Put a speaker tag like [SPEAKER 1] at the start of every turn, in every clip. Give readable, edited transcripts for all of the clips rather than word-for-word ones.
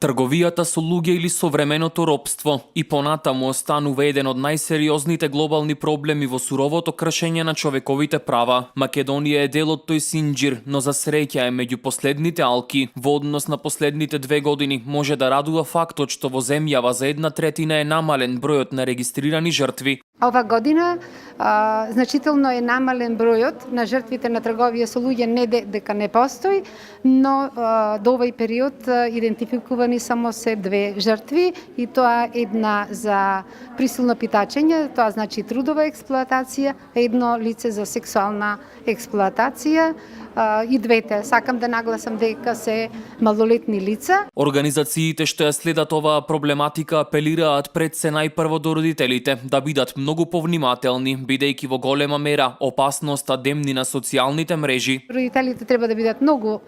[SPEAKER 1] Трговијата со луѓе или современото робство и понатаму останува еден од најсериозните глобални проблеми во суровото кршење на човековите права. Македонија е дел од тој синџир, но за среќа е меѓу последните алки. Во однос на последните 2 години може да радува фактот што во земјава за 1/3 е намален бројот на регистрирани жртви.
[SPEAKER 2] Ова година значително е намален бројот на жртвите на трговија со луѓе, не дека не постои, но до овој период идентификувани само се 2 жртви и тоа една за присилно питачење, тоа значи трудова експлоатација, едно лице за сексуална експлоатација и двете. Сакам да нагласам дека се малолетни лица.
[SPEAKER 1] Организациите што ја следат оваа проблематика апелираат пред се најпрво до родителите да бидат многу повнимателни, бидејќи во голема мера опасноста демни на социјалните мрежи.
[SPEAKER 2] Родителите треба да бидат многу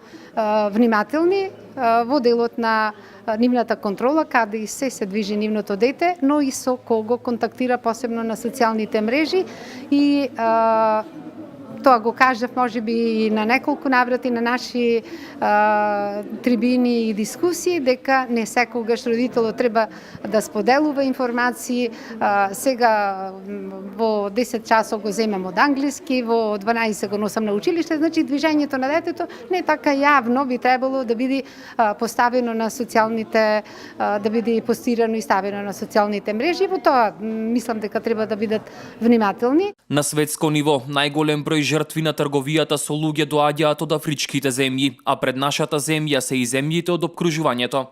[SPEAKER 2] внимателни во делот на нивната контрола, каде и се движи нивното дете, но и со кого контактира, посебно на социјалните мрежи. И тоа го кажав можеби и на неколку наврати на наши трибини и дискусии, дека не секогаш родителот треба да споделува информации. Сега во 10 часот го земам од англиски, во 12 го носам на училиште, значи движењето на детето не така јавно би требало да биде поставено на социјалните, да биде постирано и ставено на социјалните мрежи. Во тоа мислам дека треба да бидат внимателни.
[SPEAKER 1] На светско ниво најголем број жртви на трговијата со луѓе доаѓаат од афричките земји, а пред нашата земја се и земјите од опкружувањето.